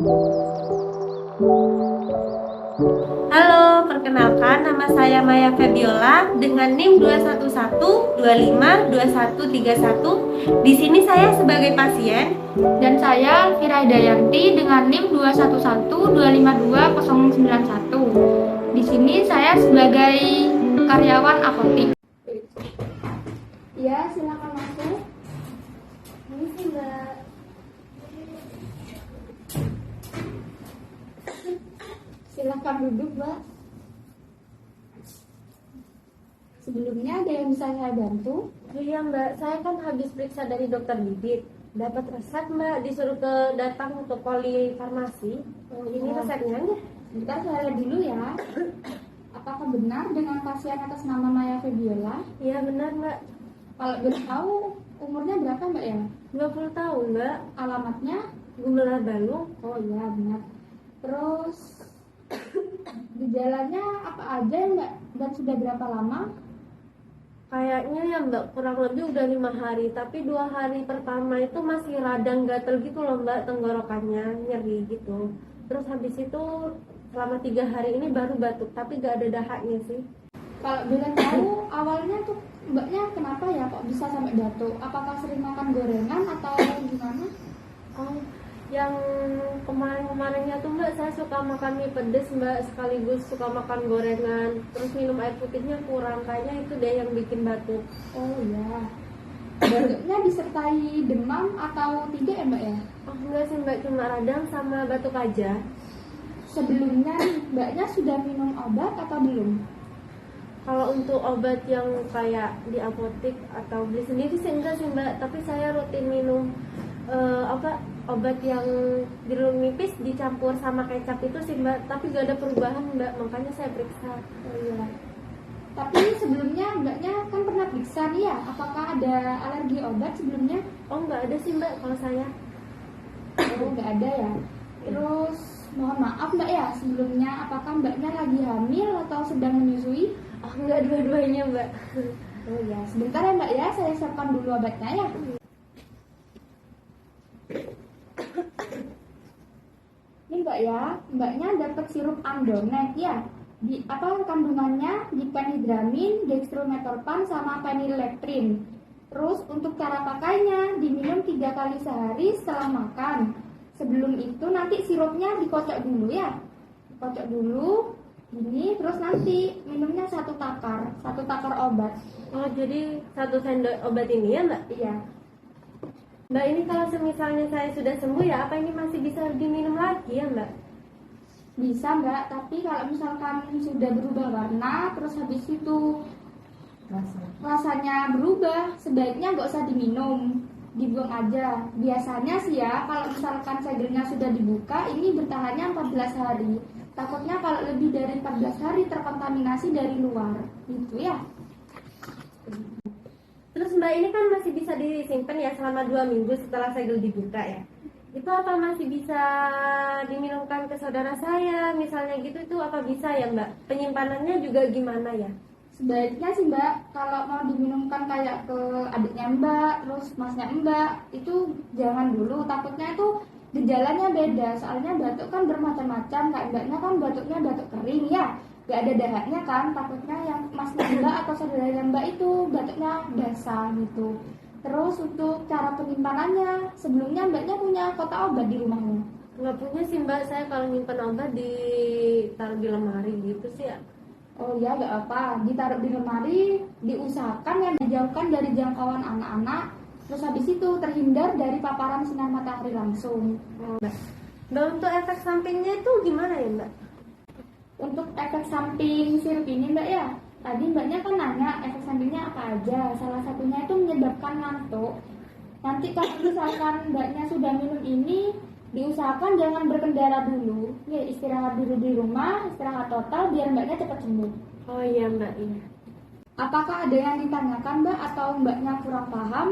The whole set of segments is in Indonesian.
Halo, perkenalkan nama saya Maya Febiola dengan NIM 211252131. Di sini saya sebagai pasien Dan saya Alfira Hidayanti dengan NIM 211252091. Di sini saya sebagai karyawan apotik. Ya, silakan masuk. ini sih Mbak. Silakan duduk, Mbak. Sebelumnya ada yang bisa saya bantu? Iya Mbak, saya kan habis periksa dari dokter bibit. Dapat resep Mbak, disuruh datang ke polifarmasi. Ini resepnya nih. Bentar saya lihat dulu ya. Apakah benar dengan pasien atas nama Maya Febiola? Iya benar Mbak, Kalau boleh tahu umurnya berapa, Mbak ya? 20 tahun Mbak, Alamatnya? Gumelar Bandung. Oh iya, benar. Terus gejalanya apa aja ya, Mbak? Dan sudah berapa lama? Kayaknya ya Mbak, kurang lebih udah 5 hari. Tapi 2 hari pertama itu masih radang gatel gitu loh Mbak, tenggorokannya nyeri gitu. Terus habis itu selama 3 hari ini baru batuk, tapi gak ada dahaknya sih. Kalau boleh tahu awalnya tuh Mbaknya kenapa ya kok bisa sampai batuk? Apakah sering makan gorengan atau gimana? Oh, yang kemarin-kemarinnya tuh Mbak, saya suka makan mie pedes Mbak, sekaligus suka makan gorengan. Terus minum air putihnya kurang, kayaknya itu deh yang bikin batuk. Oh iya. Batuknya disertai demam atau tidak ya, Mbak ya? Oh enggak sih Mbak, cuma radang sama batuk aja. Sebelumnya nih, Mbaknya sudah minum obat atau belum? Kalau untuk obat yang kayak di apotik atau beli sendiri sih enggak sih Mbak, tapi saya rutin minum obat yang jeruk nipis dicampur sama kecap itu sih Mbak, tapi gak ada perubahan Mbak, makanya saya periksa. Oh iya. Tapi sebelumnya Mbaknya kan pernah periksa nih ya, apakah ada alergi obat sebelumnya? Oh nggak ada sih Mbak kalau saya. Oh nggak ada ya. Terus mohon maaf Mbak ya, sebelumnya apakah Mbaknya lagi hamil atau sedang menyusui? Oh nggak, dua-duanya Mbak. Oh ya, sebentar ya Mbak ya, saya siapkan dulu obatnya ya. Ini Mbak ya, Mbaknya dapat sirup Andonet ya. Di apa kandungannya? Diphenhydramin, dextromethorphan sama phenylephrine. Terus untuk cara pakainya diminum 3 kali sehari setelah makan. Sebelum itu nanti sirupnya dikocok dulu ya. Dikocok dulu ini, terus nanti minumnya 1 takar obat. Oh jadi 1 sendok obat ini ya Mbak? Iya. Mbak, ini kalau semisalnya saya sudah sembuh ya, apa ini masih bisa diminum lagi ya Mbak? Bisa Mbak, tapi kalau misalkan sudah berubah warna, terus habis itu rasanya berubah, sebaiknya nggak usah diminum, dibuang aja. Biasanya sih ya, kalau misalkan segelnya sudah dibuka, ini bertahannya 14 hari. Takutnya kalau lebih dari 14 hari terkontaminasi dari luar, gitu ya. Terus Mbak, ini kan masih bisa disimpan ya selama 2 minggu setelah segel dibuka ya. Itu apa masih bisa diminumkan ke saudara saya, misalnya gitu, itu apa bisa ya Mbak? Penyimpanannya juga gimana ya? Sebaiknya sih Mbak, kalau mau diminumkan kayak ke adiknya Mbak, terus masnya Mbak, itu jangan dulu, takutnya itu gejalanya beda. Soalnya batuk kan bermacam-macam, kayak Mbaknya kan batuknya batuk kering ya, gak ada dahaknya kan, takutnya yang masnya Mbak atau saudaranya Mbak itu batuknya basah gitu. Terus untuk cara penyimpanannya, sebelumnya Mbaknya punya kotak obat di rumahnya? Nggak punya sih Mbak, saya kalau nyimpan obat ditaruh di lemari gitu sih ya. Oh ya, gak apa, ditaruh di lemari, diusahakan yang dijauhkan dari jangkauan anak-anak, terus habis itu terhindar dari paparan sinar matahari langsung. Mbak, untuk efek sampingnya itu gimana ya Mbak? Untuk efek samping sirup ini Mbak ya, tadi Mbaknya kan nanya efek sampingnya apa aja, salah satunya itu menyebabkan ngantuk. Nanti kalau misalkan Mbaknya sudah minum ini, diusahakan jangan berkendara dulu, ya istirahat dulu di rumah, istirahat total biar Mbaknya cepat sembuh. Oh iya Mbak, iya. Apakah ada yang ditanyakan Mbak atau Mbaknya kurang paham?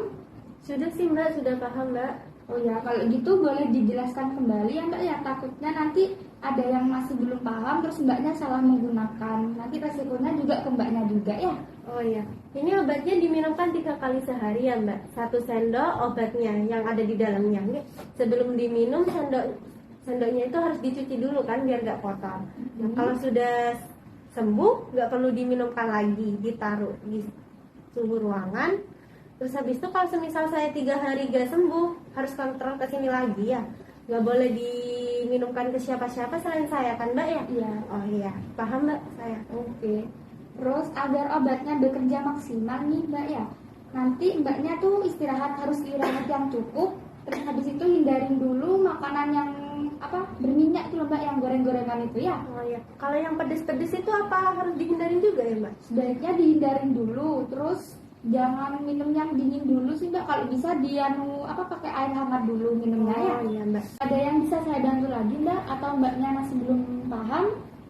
Sudah sih Mbak, sudah paham Mbak. Oh ya, kalau gitu boleh dijelaskan kembali ya Mbak ya, takutnya nanti ada yang masih belum paham terus Mbaknya salah menggunakan, nanti resikonya juga ke Mbaknya juga ya. Oh iya, ini obatnya diminumkan 3 kali sehari ya Mbak. 1 sendok obatnya yang ada di dalamnya. Sebelum diminum sendoknya itu harus dicuci dulu kan biar nggak kotor. Nah, kalau sudah sembuh nggak perlu diminumkan lagi, ditaruh di suhu ruangan. Terus habis itu kalau semisal saya 3 hari gak sembuh, harus kontrol ke sini lagi ya. Nggak boleh diminumkan ke siapa-siapa selain saya kan Mbak ya? Iya. Oh iya, paham Mbak saya. Oke. Terus agar obatnya bekerja maksimal nih Mbak ya, nanti Mbaknya tuh harus istirahat yang cukup. Terus habis itu hindarin dulu makanan yang berminyak itu loh Mbak, yang goreng-gorengan itu ya. Oh iya, kalau yang pedes-pedes itu apa harus dihindarin juga ya Mbak? Sebaiknya dihindarin dulu. Terus jangan minum yang dingin dulu sih Mbak. Kalau bisa pakai air hangat dulu minumnya ya. Oh iya Mbak. Ada yang bisa saya bantu lagi Mbak? Atau Mbaknya masih belum paham?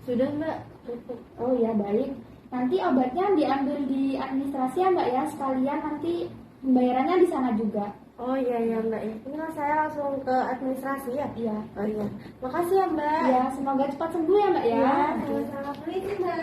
Sudah Mbak, cukup. Oh ya baik. Nanti obatnya diambil di administrasi ya Mbak ya. Sekalian nanti pembayarannya di sana juga. Oh iya ya Mbak ya. Ini saya langsung ke administrasi ya? Iya. Oh iya. Makasih ya Mbak. Ya, semoga cepat sembuh ya Mbak ya. Iya, sama-sama. Permisi Mbak.